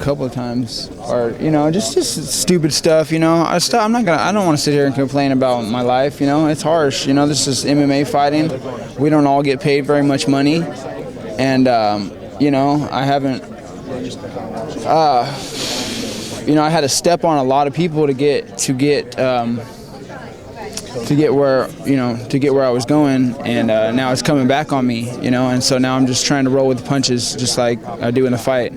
couple of times, or just stupid stuff. I don't want to sit here and complain about my life. It's harsh. This is MMA fighting. We don't all get paid very much money, and I haven't. I had to step on a lot of people to get where I was going, and now it's coming back on me, and so now I'm just trying to roll with the punches, just like I do in a fight,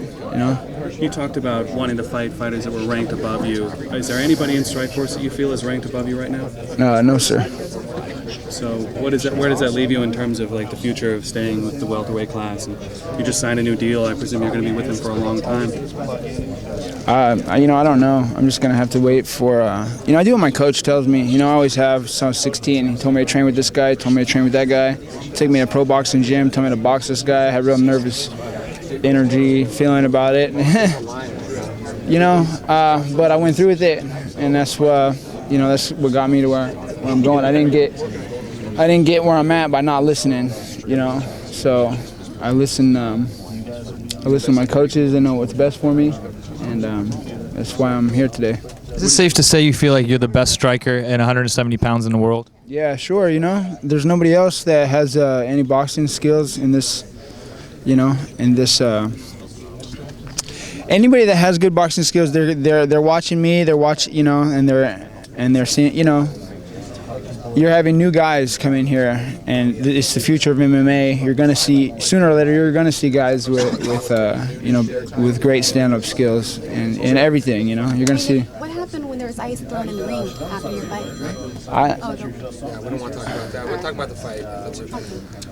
You talked about wanting to fight fighters that were ranked above you. Is there anybody in Strikeforce that you feel is ranked above you right now? No, sir. So where does that leave you in terms of like the future of staying with the welterweight class? And you just signed a new deal. I presume you're going to be with him for a long time. I don't know. I'm just going to have to wait for, I do what my coach tells me. I always have, since I was 16, he told me to train with this guy, told me to train with that guy, took me to a pro boxing gym, told me to box this guy. I had real nervous energy feeling about it. But I went through with it, and that's what got me to where I'm going. I didn't get where I'm at by not listening, So I listen to my coaches. They know what's best for me, and that's why I'm here today. Is it safe to say you feel like you're the best striker at 170 pounds in the world? Yeah, sure. There's nobody else that has any boxing skills in this. Anybody that has good boxing skills, they're watching me. They're watching, and they're seeing, You're having new guys come in here, and it's the future of MMA. You're gonna see sooner or later. You're gonna see guys with great stand-up skills and everything. You're gonna see. What happened when there was ice thrown in the ring after your fight? We don't want to talk about that. We're talking about the fight. That's okay.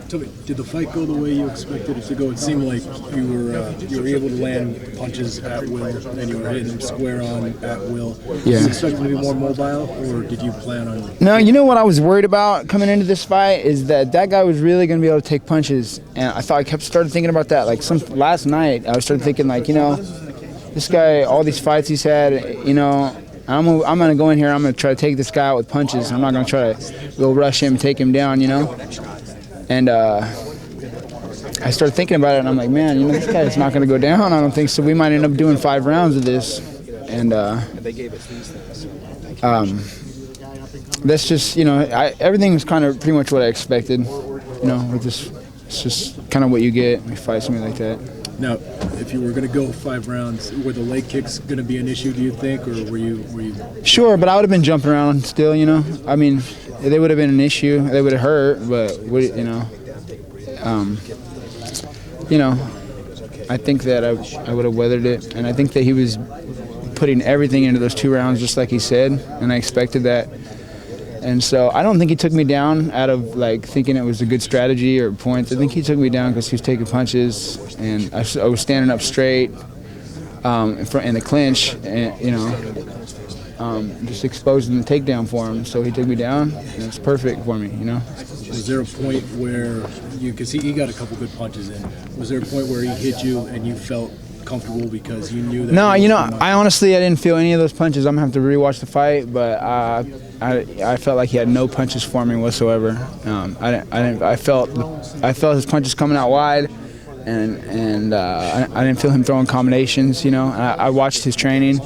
Tell me, did the fight go the way you expected it to go? It seemed like you were able to land punches at will, and you were hitting them square on at will. Yeah. Did you expect to be more mobile, or did you plan on? No, what I was worried about coming into this fight is that guy was really going to be able to take punches, and I started thinking about that. Like last night, I started thinking this guy, all these fights he's had, I'm going to go in here, I'm going to try to take this guy out with punches. I'm not going to try to go rush him, take him down, And I started thinking about it, and I'm like, man, this guy's not going to go down. I don't think so. We might end up doing 5 rounds of this, and that's just, everything was kind of pretty much what I expected. With this, it's just kind of what you get when you fight something like that. Now, if you were going to go 5 rounds, were the leg kicks going to be an issue, do you think, or were you? Sure, but I would have been jumping around still, I mean, they would have been an issue. They would have hurt, but I think that I would have weathered it, and I think that he was putting everything into those 2 rounds, just like he said, and I expected that. And so I don't think he took me down out of thinking it was a good strategy or points. I think he took me down because he was taking punches, and I was standing up straight in the clinch, and just exposing the takedown for him. So he took me down, and it's perfect for me. Was there a point where because he got a couple good punches in? Was there a point where he hit you and you felt comfortable because you knew that? No, I honestly didn't feel any of those punches. I'm gonna have to rewatch the fight, but I felt like he had no punches for me whatsoever. I felt his punches coming out wide, and I didn't feel him throwing combinations. I watched his training,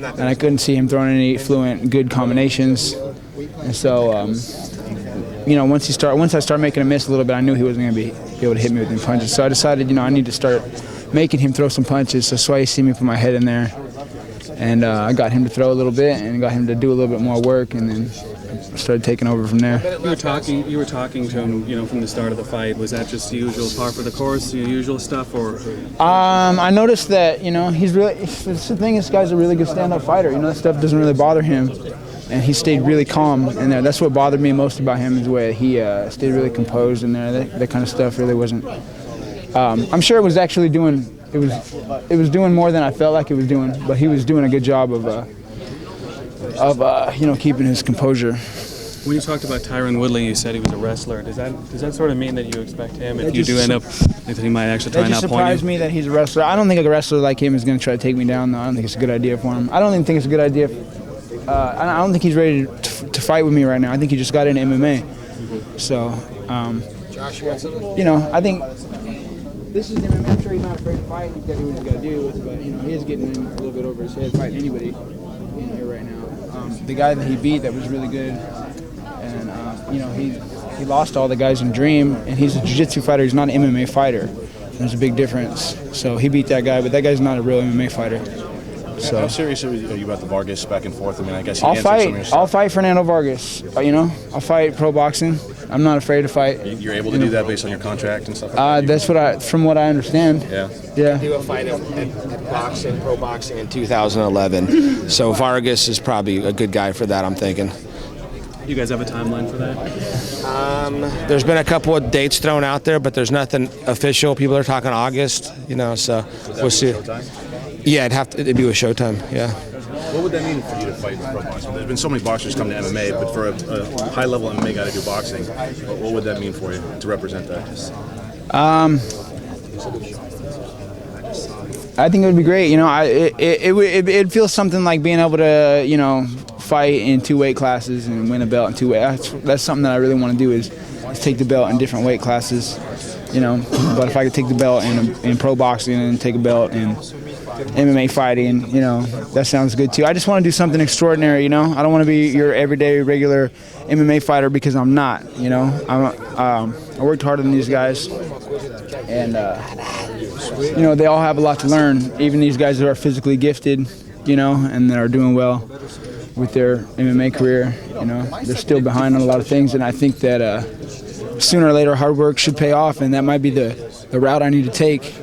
and I couldn't see him throwing any fluent, good combinations. And so, once I started making him miss a little bit, I knew he wasn't gonna be able to hit me with any punches. So I decided, I need to start making him throw some punches. So that's why you see me put my head in there. And I got him to throw a little bit and got him to do a little bit more work, and then started taking over from there. You were talking to him, from the start of the fight. Was that just the usual par for the course, the usual stuff, or? I noticed that he's really. The thing is, this guy's a really good stand-up fighter. That stuff doesn't really bother him, and he stayed really calm in there. That's what bothered me most about him, is the way he stayed really composed in there. That kind of stuff really wasn't. I'm sure it was actually doing. It was doing more than I felt like it was doing, but he was doing a good job of keeping his composure. When you talked about Tyron Woodley, you said he was a wrestler. Does that sort of mean that you expect him, if you do end up, that he might actually try and not point you? It just surprised me that he's a wrestler. I don't think a wrestler like him is going to try to take me down, though. I don't think it's a good idea for him. I don't even think it's a good idea. I don't think he's ready to fight with me right now. I think he just got into MMA. So, I think this is him. I'm sure he's not afraid to fight. He's got to do what he's got to do. But he is getting in a little bit over his head fighting anybody in here right now. The guy that he beat that was really good, and he lost all the guys in Dream, and he's a jiu-jitsu fighter. He's not an MMA fighter. There's a big difference. So he beat that guy, but that guy's not a real MMA fighter. So how serious are you about the Vargas back and forth? I mean, I guess I'll fight Fernando Vargas. I'll fight pro boxing. I'm not afraid to fight. You're able to do that based on your contract and stuff like that? That's from what I understand. Yeah. Do a fight at boxing, pro boxing in 2011. So Vargas is probably a good guy for that, I'm thinking. Do you guys have a timeline for that? There's been a couple of dates thrown out there, but there's nothing official. People are talking August, so we'll see. Yeah, it'd be with Showtime, yeah. What would that mean for you to fight pro boxing? There's been so many boxers come to MMA, but for a high-level MMA guy to do boxing, what would that mean for you to represent that? I think it would be great. It'd feel something like being able to, fight in 2 weight classes and win a belt in 2 weight. That's something that I really want to do is take the belt in different weight classes. But if I could take the belt in pro boxing and take a belt in MMA fighting, that sounds good too. I just want to do something extraordinary, I don't want to be your everyday regular MMA fighter because I'm not, I worked harder than these guys, and they all have a lot to learn. Even these guys that are physically gifted, and that are doing well with their MMA career, they're still behind on a lot of things, and I think that sooner or later hard work should pay off, and that might be the route I need to take.